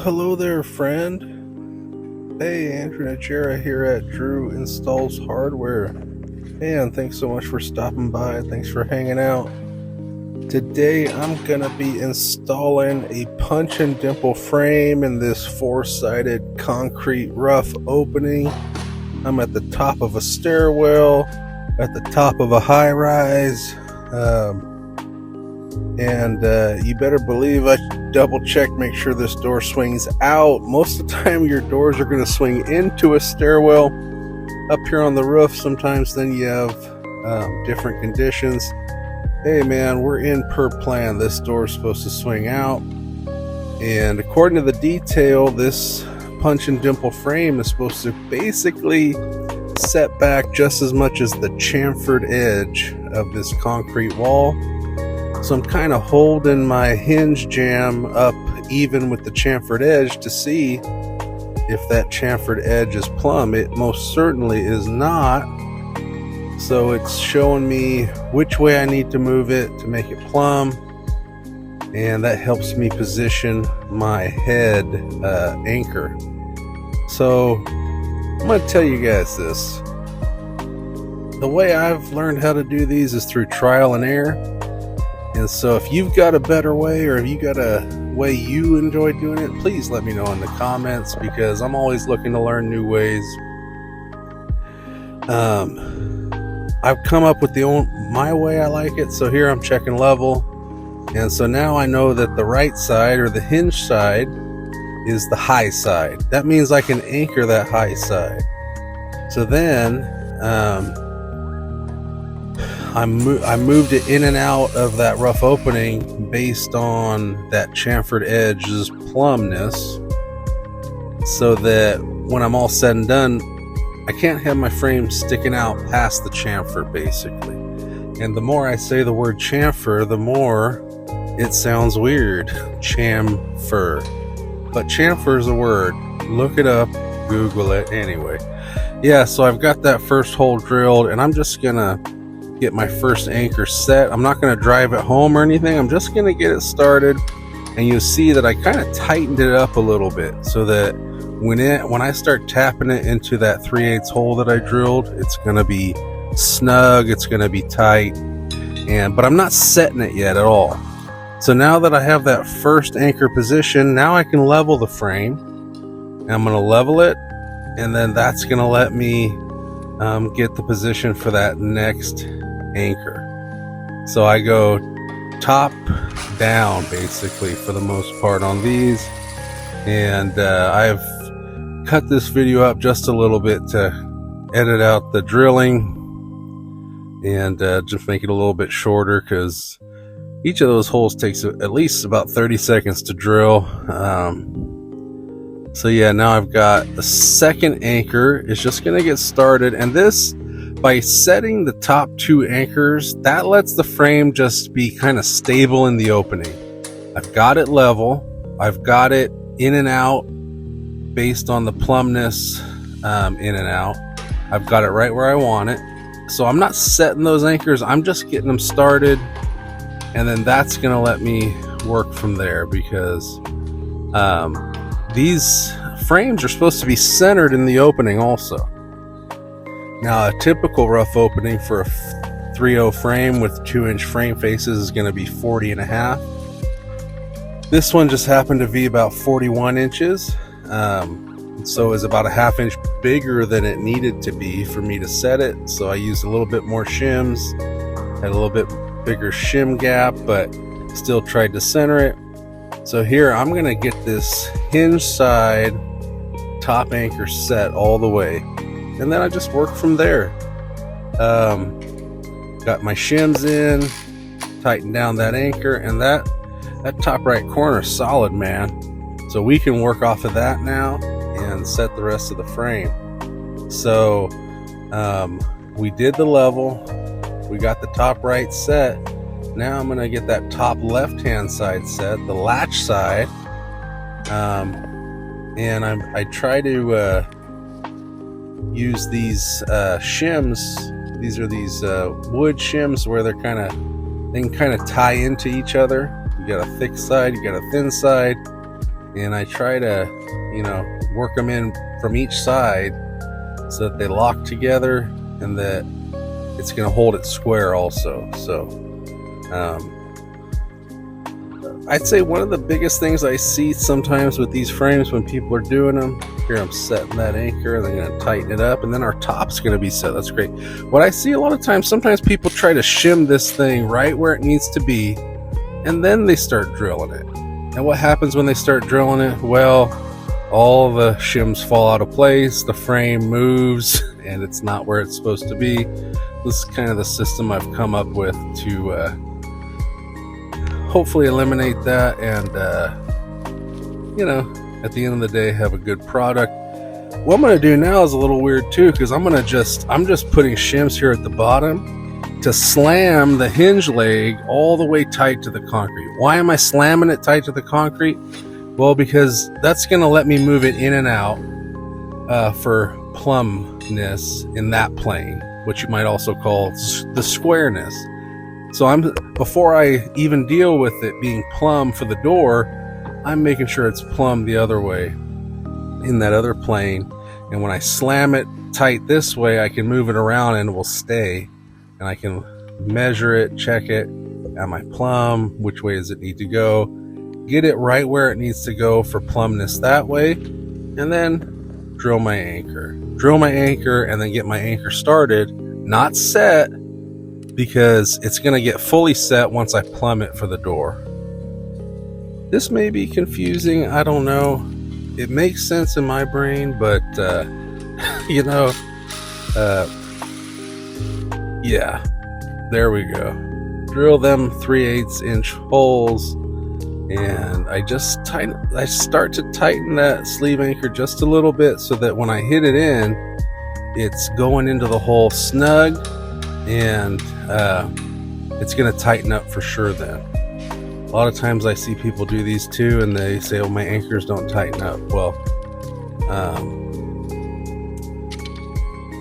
Hello there, friend. Hey, Andrew Najera here at Drew Installs Hardware. And thanks so much for stopping by. Thanks for hanging out. Today, I'm going to be installing a punch and dimple frame in this four-sided concrete rough opening. I'm at the top of a stairwell, at the top of a high-rise. You better believe I double check, make sure this door swings out. Most of the time your doors are going to swing into a stairwell. Up here on the roof, sometimes then you have different conditions. Hey man, we're in per plan. This door is supposed to swing out, and according to the detail, this punch and dimple frame is supposed to basically set back just as much as the chamfered edge of this concrete wall. So I'm kind of holding my hinge jamb up even with the chamfered edge to see if that chamfered edge is plumb. It most certainly is not. So it's showing me which way I need to move it to make it plumb. And that helps me position my head anchor. So I'm going to tell you guys this. The way I've learned how to do these is through trial and error. And so if you've got a better way, or if you got a way you enjoy doing it, please let me know in the comments, because I'm always looking to learn new ways. I've come up with my way I like it. So here I'm checking level. And so now I know that the right side, or the hinge side, is the high side. That means I can anchor that high side. So then I moved it in and out of that rough opening based on that chamfered edge's plumbness, so that when I'm all said and done, I can't have my frame sticking out past the chamfer, basically. And the more I say the word chamfer, the more it sounds weird. Chamfer. But chamfer is a word. Look it up, Google it. Anyway, yeah, so I've got that first hole drilled, and I'm just gonna get my first anchor set. I'm not going to drive it home or anything. I'm just going to get it started, and you'll see that I kind of tightened it up a little bit, so that when I start tapping it into that 3/8 hole that I drilled, it's going to be snug, it's going to be tight. But I'm not setting it yet at all. So now that I have that first anchor position, now I can level the frame, and I'm going to level it, and then that's going to let me get the position for that next anchor. So I go top down basically for the most part on these, and I've cut this video up just a little bit to edit out the drilling and just make it a little bit shorter, because each of those holes takes at least about 30 seconds to drill. So yeah, now I've got the second anchor. It's just going to get started, and this, by setting the top two anchors, that lets the frame just be kind of stable in the opening. I've got it level. I've got it in and out based on the plumbness, in and out. I've got it right where I want it. So I'm not setting those anchors. I'm just getting them started, and then that's going to let me work from there, because these frames are supposed to be centered in the opening also. Now, a typical rough opening for a 3/0 frame with 2-inch frame faces is going to be 40.5. This one just happened to be about 41 inches. So it's about a ½ inch bigger than it needed to be for me to set it. So I used a little bit more shims, had a little bit bigger shim gap, but still tried to center it. So here I'm going to get this hinge side top anchor set all the way, and then I just work from there. Got my shims in, tighten down that anchor, and that top right corner is solid, man. So we can work off of that now and set the rest of the frame. So we did the level, we got the top right set. Now I'm going to get that top left hand side set, the latch side, and I try to use these shims. These are these wood shims where they can kind of tie into each other. You got a thick side, you got a thin side, and I try to, work them in from each side so that they lock together and that it's going to hold it square also. So I'd say one of the biggest things I see sometimes with these frames when people are doing them, here I'm setting that anchor and I'm going to tighten it up, and then our top's going to be set. That's great. What I see a lot of times, sometimes people try to shim this thing right where it needs to be, and then they start drilling it. And what happens when they start drilling it? Well, all the shims fall out of place, the frame moves, and it's not where it's supposed to be. This is kind of the system I've come up with to hopefully eliminate that, and at the end of the day have a good product. What I'm going to do now is a little weird too, because I'm just putting shims here at the bottom to slam the hinge leg all the way tight to the concrete. Why am I slamming it tight to the concrete? Well, because that's going to let me move it in and out for plumbness in that plane, which you might also call the squareness. So before I even deal with it being plumb for the door, I'm making sure it's plumb the other way in that other plane. And when I slam it tight this way, I can move it around and it will stay. And I can measure it, check it. Am I plumb? Which way does it need to go? Get it right where it needs to go for plumbness that way. And then drill my anchor. Drill my anchor and then get my anchor started, not set, because it's going to get fully set once I plumb it for the door. This may be confusing, I don't know. It makes sense in my brain, but yeah, there we go. Drill them 3/8 inch holes, and I start to tighten that sleeve anchor just a little bit so that when I hit it in, it's going into the hole snug, and it's going to tighten up for sure then. A lot of times I see people do these too, and they say, oh, my anchors don't tighten up. Well,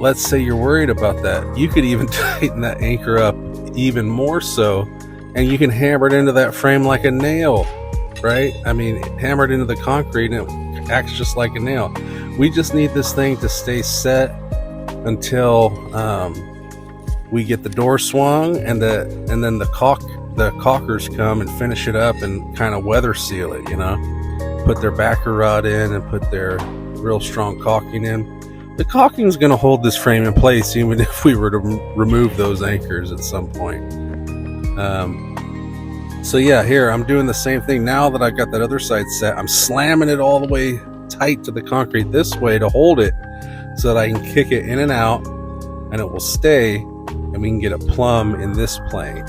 let's say you're worried about that. You could even tighten that anchor up even more so, and you can hammer it into that frame like a nail, right? I mean, hammer it into the concrete and it acts just like a nail. We just need this thing to stay set until we get the door swung, and then the caulkers come and finish it up and kind of weather seal it, put their backer rod in and put their real strong caulking in. The caulking is going to hold this frame in place even if we were to remove those anchors at some point. So yeah, here I'm doing the same thing. Now that I've got that other side set, I'm slamming it all the way tight to the concrete this way to hold it so that I can kick it in and out and it will stay, and we can get it plumb in this plane.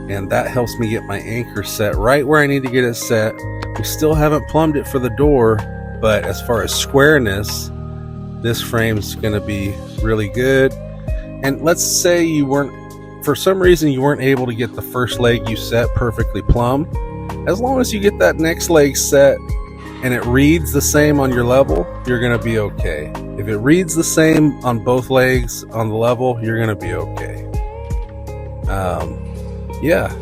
And that helps me get my anchor set right where I need to get it set. We still haven't plumbed it for the door, but as far as squareness, this frame's going to be really good. And let's say for some reason you weren't able to get the first leg you set perfectly plumb. As long as you get that next leg set and it reads the same on your level, you're going to be okay. If it reads the same on both legs on the level, you're going to be okay. Yeah,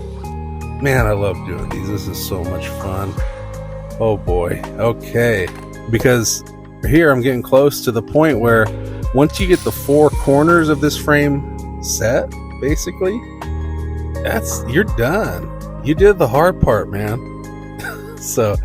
man, I love doing these. This is so much fun. Oh boy. Okay, because here I'm getting close to the point where once you get the four corners of this frame set, basically, you're done. You did the hard part, man. So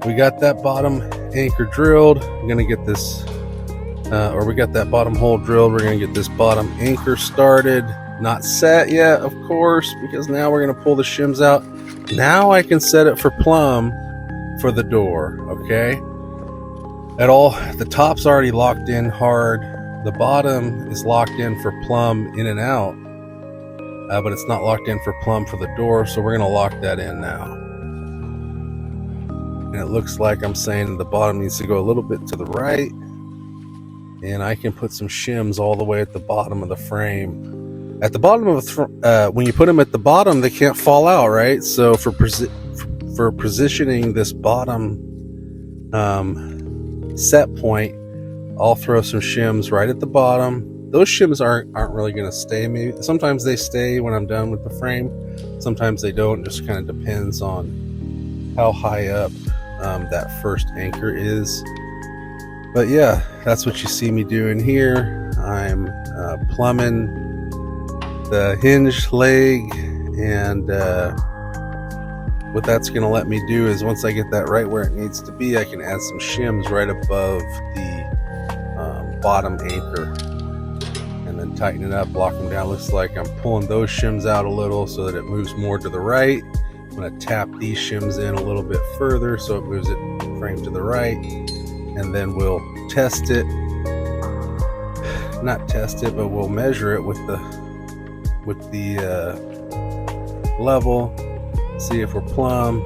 we got that bottom anchor drilled. I'm gonna get this, we got that bottom hole drilled. We're gonna get this bottom anchor started. Not set yet, of course, because now we're going to pull the shims out. Now I can set it for plumb for the door, okay? The top's already locked in hard. The bottom is locked in for plumb in and out, but it's not locked in for plumb for the door, so we're going to lock that in now. And it looks like I'm saying the bottom needs to go a little bit to the right, and I can put some shims all the way at the bottom of the frame. At the bottom of when you put them at the bottom, they can't fall out, right? So for positioning this bottom set point, I'll throw some shims right at the bottom. Those shims aren't really going to stay. Maybe sometimes they stay when I'm done with the frame. Sometimes they don't. It just kind of depends on how high up that first anchor is. But yeah, that's what you see me doing here. I'm plumbing the hinge leg, and what that's going to let me do is once I get that right where it needs to be, I can add some shims right above the bottom anchor and then tighten it up, lock them down. Looks like I'm pulling those shims out a little so that it moves more to the right. I'm going to tap these shims in a little bit further so it moves it frame to the right, and then we'll test it. Not test it, but we'll measure it with the level, see if we're plumb.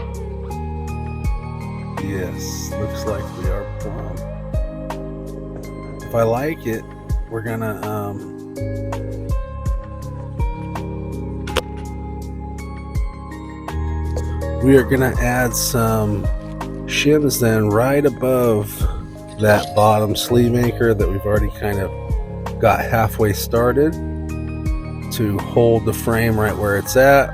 Yes, looks like we are plumb. If I like it, we're gonna we are gonna add some shims then right above that bottom sleeve anchor that we've already kind of got halfway started to hold the frame right where it's at,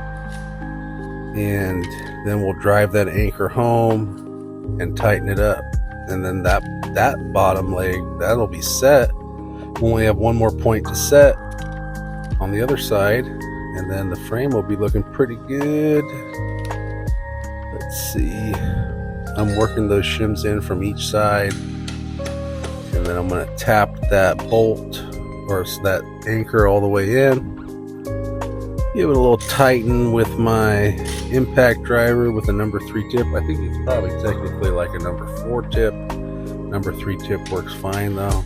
and then we'll drive that anchor home and tighten it up, and then that bottom leg, that'll be set. We'll only have one more point to set on the other side, and then the frame will be looking pretty good. Let's see, I'm working those shims in from each side, and then I'm going to tap that bolt or that anchor all the way in. Give it a little tighten with my impact driver with a number 3 tip. I think it's probably technically like a number 4 tip. Number 3 tip works fine though.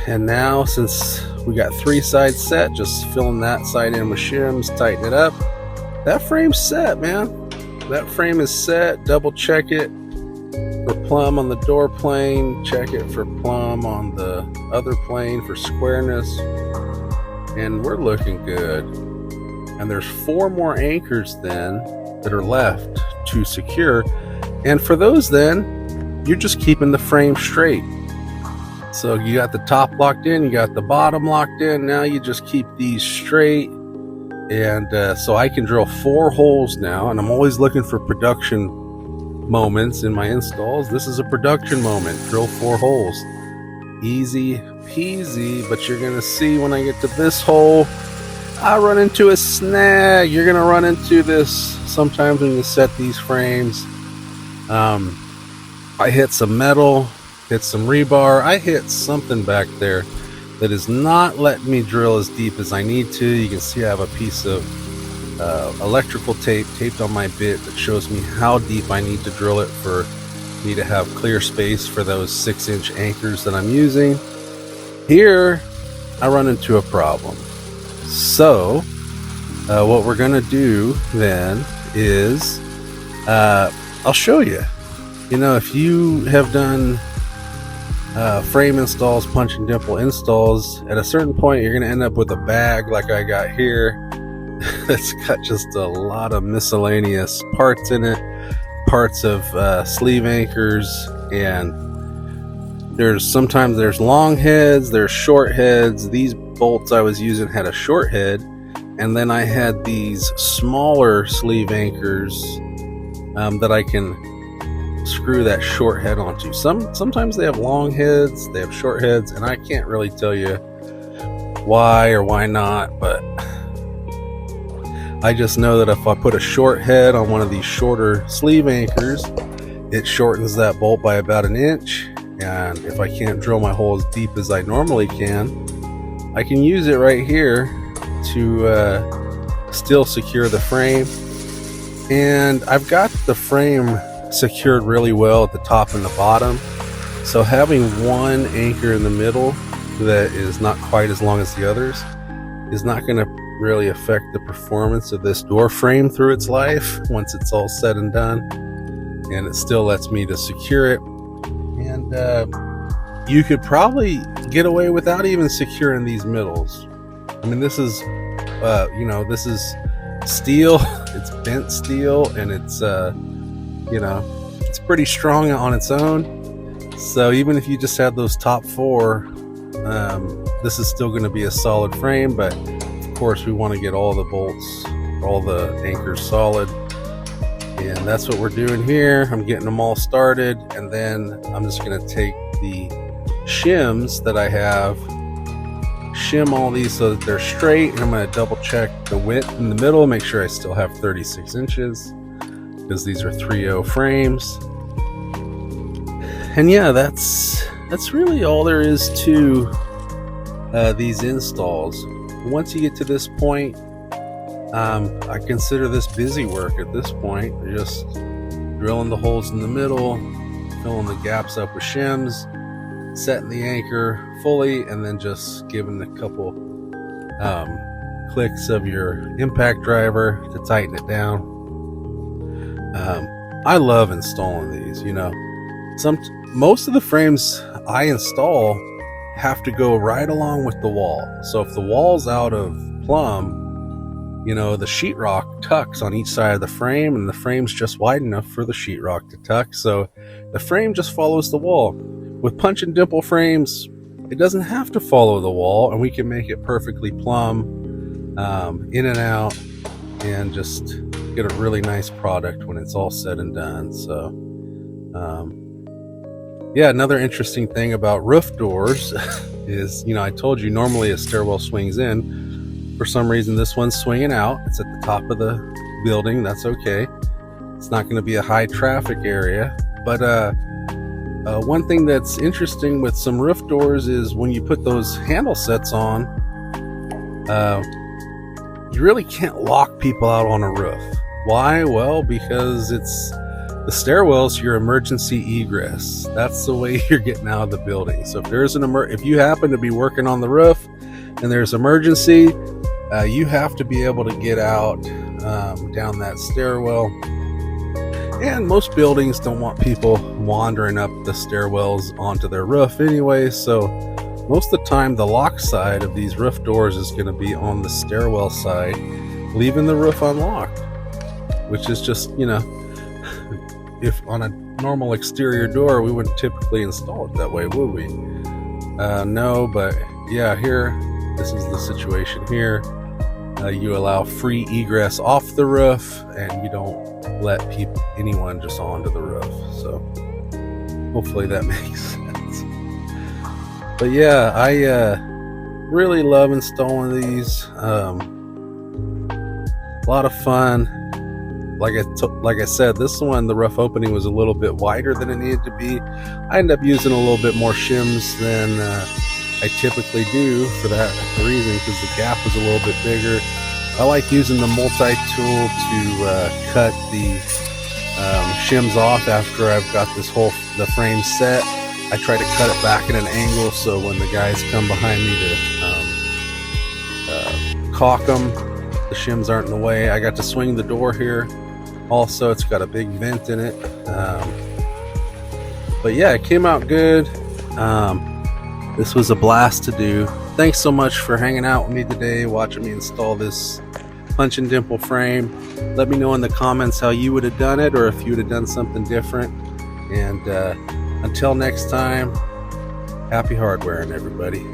And now, since we got 3 sides set, just filling that side in with shims, tighten it up. That frame's set, man. That frame is set. Double check it for plumb on the door plane, check it for plumb on the other plane for squareness, and we're looking good. And there's 4 more anchors then that are left to secure, and for those then you're just keeping the frame straight. So you got the top locked in, you got the bottom locked in, now you just keep these straight. And so I can drill 4 holes now, and I'm always looking for production moments in my installs. This is a production moment. Drill 4 holes. Easy peasy, but you're gonna see when I get to this hole, I run into a snag. You're gonna run into this sometimes when you set these frames. I hit some metal, hit some rebar, I hit something back there that is not letting me drill as deep as I need to. You can see I have a piece of electrical tape taped on my bit that shows me how deep I need to drill it for me to have clear space for those 6-inch anchors that I'm using. Here I run into a problem. So what we're gonna do then is I'll show you. You know, if you have done frame installs, punch and dimple installs, at a certain point you're going to end up with a bag like I got here that's got just a lot of miscellaneous parts in it, parts of sleeve anchors, and sometimes there's long heads, there's short heads. These bolts I was using had a short head, and then I had these smaller sleeve anchors that I can screw that short head onto. Sometimes they have long heads, they have short heads, and I can't really tell you why or why not, but I just know that if I put a short head on one of these shorter sleeve anchors, it shortens that bolt by about 1 inch, and if I can't drill my hole as deep as I normally can, I can use it right here to still secure the frame. And I've got the frame secured really well at the top and the bottom, so having one anchor in the middle that is not quite as long as the others is not going to really affect the performance of this door frame through its life once it's all said and done, and it still lets me to secure it. And you could probably get away without even securing these middles. I mean, this is this is steel, it's bent steel, and it's it's pretty strong on its own. So even if you just had those top 4, this is still going to be a solid frame, but of course we want to get all the bolts, all the anchors solid. And that's what we're doing here. I'm getting them all started, and then I'm just going to take the shims that I have, shim all these so that they're straight, and I'm going to double check the width in the middle, make sure I still have 36 inches because these are 3.0 frames. And yeah, that's really all there is to these installs. Once you get to this point, I consider this busy work at this point. Just drilling the holes in the middle, filling the gaps up with shims, setting the anchor fully, and then just giving a couple clicks of your impact driver to tighten it down. I love installing these. Most of the frames I install have to go right along with the wall. So if the wall's out of plumb, the sheetrock tucks on each side of the frame, and the frame's just wide enough for the sheetrock to tuck. So the frame just follows the wall. With punch and dimple frames, it doesn't have to follow the wall, and we can make it perfectly plumb, in and out, and just get a really nice product when it's all said and done. So, yeah, another interesting thing about roof doors is, I told you normally a stairwell swings in. For some reason, this one's swinging out. It's at the top of the building. That's okay. It's not going to be a high traffic area. But one thing that's interesting with some roof doors is when you put those handle sets on, you really can't lock people out on a roof. Why? Well, because it's the stairwell's your emergency egress. That's the way you're getting out of the building. So if you happen to be working on the roof and there's emergency, you have to be able to get out down that stairwell. And most buildings don't want people wandering up the stairwells onto their roof anyway, so most of the time the lock side of these roof doors is going to be on the stairwell side, leaving the roof unlocked, which is just, if on a normal exterior door, we wouldn't typically install it that way, would we? No, but yeah, this is the situation here. You allow free egress off the roof, and you don't let anyone just onto the roof. So hopefully that makes sense. But yeah, I really love installing these. A lot of fun. Like I said, this one, the rough opening was a little bit wider than it needed to be. I ended up using a little bit more shims than I typically do for that reason, because the gap was a little bit bigger. I like using the multi-tool to cut the shims off after I've got the frame set. I try to cut it back at an angle so when the guys come behind me to caulk them, the shims aren't in the way. I got to swing the door here. Also, it's got a big vent in it. But yeah, it came out good. This was a blast to do. Thanks so much for hanging out with me today, watching me install this punch and dimple frame. Let me know in the comments how you would have done it, or if you would have done something different. And until next time, happy hardwaring, everybody.